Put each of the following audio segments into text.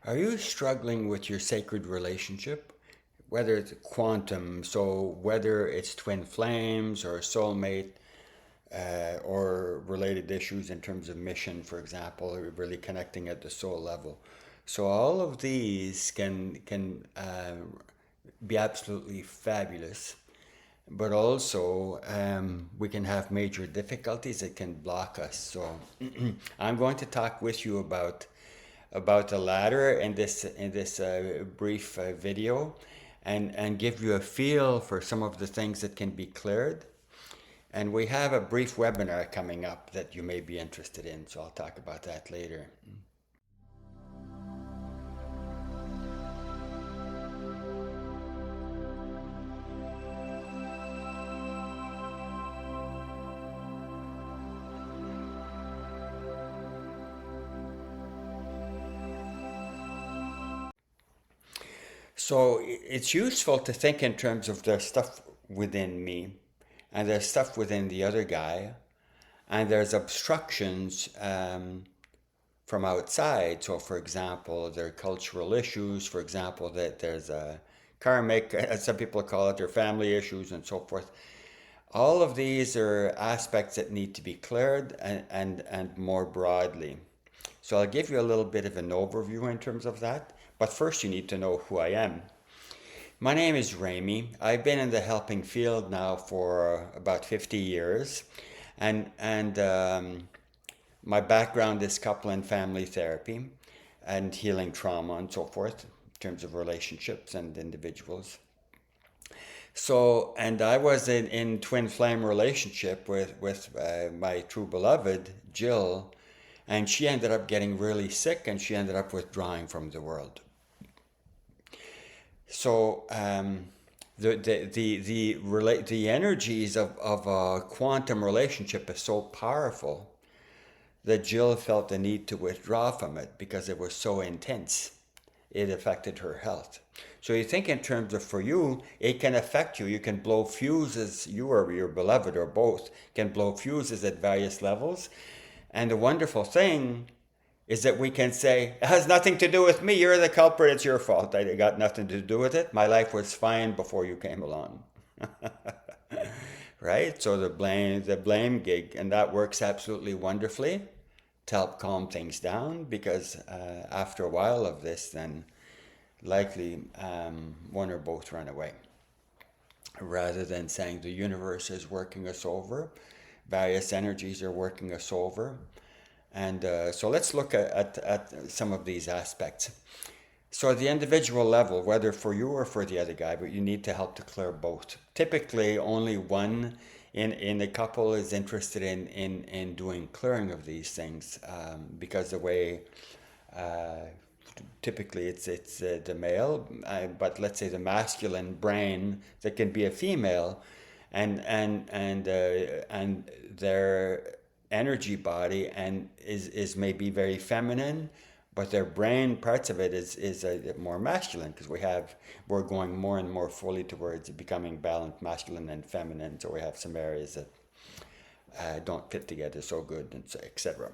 Are you struggling with your sacred relationship? Whether it's quantum, so whether it's twin flames or soulmate, or related issues in terms of mission, for example, or really connecting at the soul level. So all of these can be absolutely fabulous, but also we can have major difficulties that can block us. So I'm going to talk with you about the latter in this brief video, and give you a feel for some of the things that can be cleared. And we have a brief webinar coming up that you may be interested in, so I'll talk about that later. So it's useful to think in terms of there's stuff within me, and there's stuff within the other guy, and there's obstructions from outside. So, for example, there are cultural issues. For example, that there's a karmic, as some people call it, or family issues, and so forth. All of these are aspects that need to be cleared, and more broadly. So I'll give you a little bit of an overview in terms of that. But first, you need to know who I am. My name is Rémi. I've been in the helping field now for about 50 years, and my background is couple and family therapy and healing trauma and so forth in terms of relationships and individuals. So, and I was in twin flame relationship with my true beloved, Jill, and she ended up getting really sick and she ended up withdrawing from the world. So, the energies of a quantum relationship is so powerful that Jill felt the need to withdraw from it because it was so intense. It affected her health. So you think in terms of for you, it can affect you. You can blow fuses, you or your beloved or both can blow fuses at various levels. And the wonderful thing is that we can say, it has nothing to do with me. You're the culprit. It's your fault. I got nothing to do with it. My life was fine before you came along. Right? So the blame gig, and that works absolutely wonderfully to help calm things down, because after a while of this, then likely one or both run away. Rather than saying the universe is working us over, various energies are working us over. And so let's look at some of these aspects. So at the individual level, whether for you or for the other guy, but you need to help to clear both. Typically, only one in a couple is interested in doing clearing of these things, because the way typically it's the male, but let's say the masculine brain that can be a female, and their energy body and is maybe very feminine, but their brain parts of it is more masculine, because we're going more and more fully towards becoming balanced masculine and feminine. So we have some areas that don't fit together so good, and so, etc.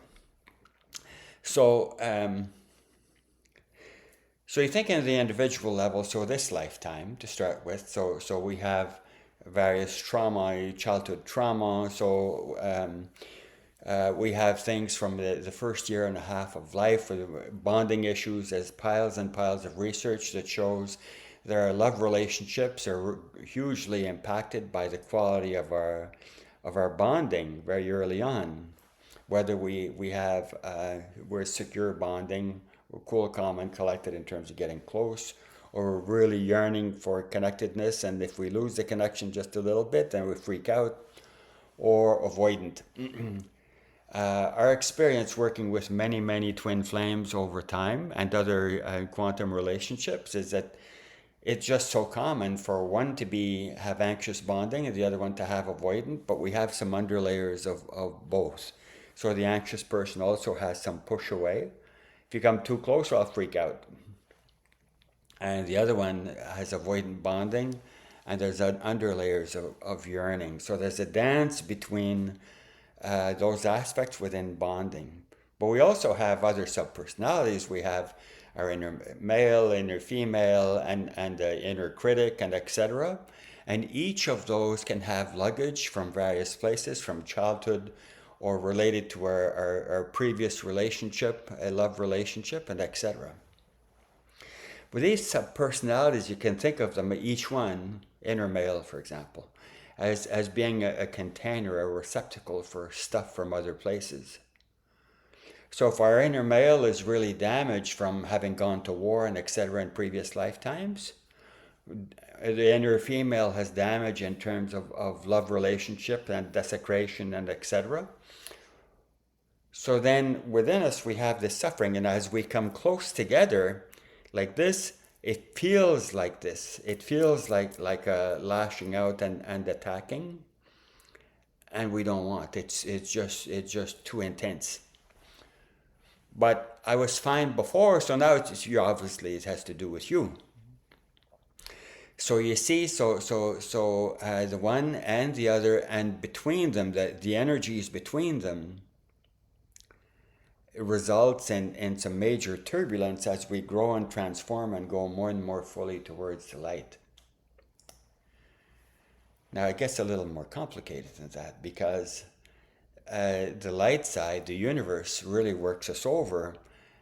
So so you think in the individual level, so this lifetime to start with, so we have various trauma, childhood trauma. So we have things from the first year and a half of life with bonding issues. There's piles and piles of research that shows their love relationships are hugely impacted by the quality of our bonding very early on. Whether we're secure bonding, we're cool, calm, and collected in terms of getting close, or we're really yearning for connectedness, and if we lose the connection just a little bit, then we freak out, or avoidant. Our experience working with many, many twin flames over time and other quantum relationships is that it's just so common for one to have anxious bonding and the other one to have avoidant, but we have some underlayers of both. So the anxious person also has some push away. If you come too close, I'll freak out. And the other one has avoidant bonding, and there's underlayers of yearning. So there's a dance between those aspects within bonding. But we also have other subpersonalities. We have our inner male, inner female, and the inner critic, and etc. And each of those can have luggage from various places, from childhood or related to our previous relationship, a love relationship, and etc. With these subpersonalities, you can think of them, each one, inner male, for example, as being a container, a receptacle for stuff from other places. So if our inner male is really damaged from having gone to war and etc. in previous lifetimes, the inner female has damage in terms of love relationship and desecration and etc. So then within us we have this suffering, and as we come close together like this, it feels like this. It feels like a lashing out and attacking, and we don't want. It's just too intense. But I was fine before, so now you obviously it has to do with you. So you see, the one and the other, and between them, the energies between them, it results in some major turbulence as we grow and transform and go more and more fully towards the light. Now it gets a little more complicated than that, because the light side, the universe, really works us over,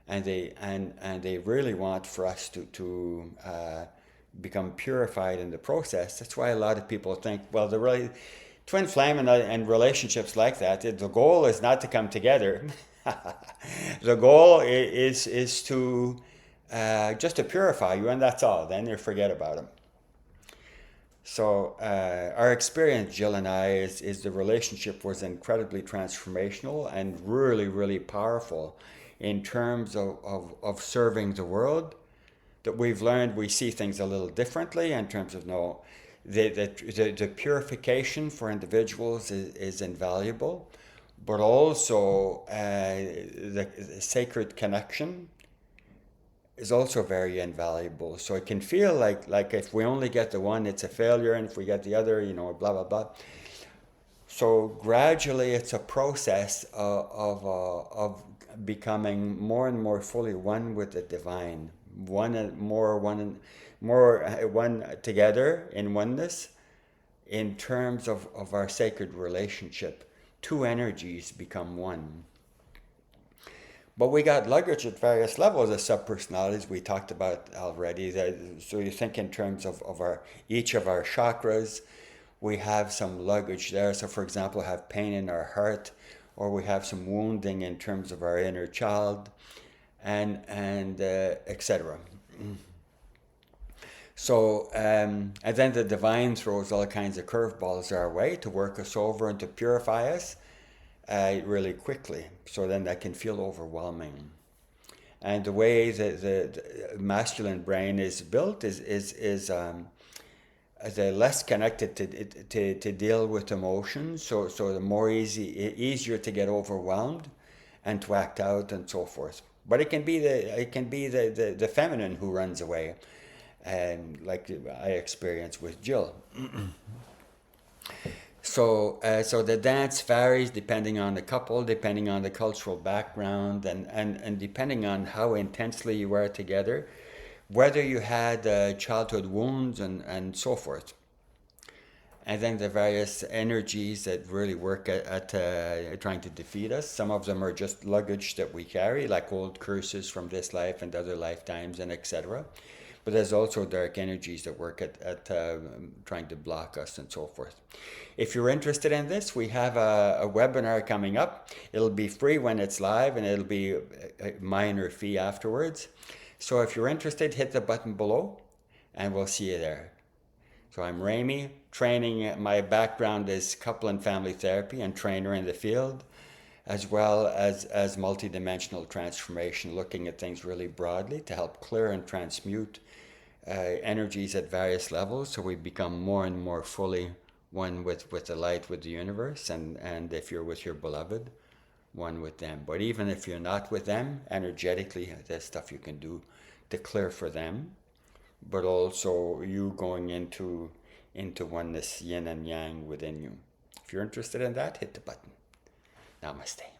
and they really want for us to become purified in the process. That's why a lot of people think, well, twin flame and relationships like that, the goal is not to come together. The goal is to just to purify you, and that's all. Then you forget about them. So our experience, Jill and I, is the relationship was incredibly transformational and really, really powerful in terms of serving the world. That we've learned we see things a little differently in terms of the purification for individuals is invaluable, but also the sacred connection is also very invaluable. So it can feel like if we only get the one, it's a failure, and if we get the other, blah blah blah. So gradually, it's a process of becoming more and more fully one with the divine, one together in oneness, in terms of our sacred relationship. Two energies become one. But we got luggage at various levels of subpersonalities we talked about already. So you think in terms of each of our chakras, we have some luggage there. So for example, have pain in our heart, or we have some wounding in terms of our inner child, and etc. So, and then the divine throws all kinds of curveballs our way to work us over and to purify us really quickly. So then that can feel overwhelming. And the way the masculine brain is built is less connected to deal with emotions. So the more easier to get overwhelmed and to act out and so forth. But it can be the feminine who runs away, like I experienced with Jill. So the dance varies depending on the couple, depending on the cultural background, and depending on how intensely you were together, whether you had childhood wounds and so forth. And then the various energies that really work at trying to defeat us. Some of them are just luggage that we carry, like old curses from this life and other lifetimes, and etc. But there's also dark energies that work at trying to block us and so forth. If you're interested in this, we have a webinar coming up. It'll be free when it's live, and it'll be a minor fee afterwards. So if you're interested, hit the button below, and we'll see you there. So I'm Rémi, training. My background is couple and family therapy and trainer in the field, as well as multidimensional transformation, looking at things really broadly to help clear and transmute energies at various levels, so we become more and more fully one with the light, with the universe, and if you're with your beloved, one with them. But even if you're not with them, energetically, there's stuff you can do to clear for them, but also you going into oneness, yin and yang within you. If you're interested in that, hit the button. Namaste.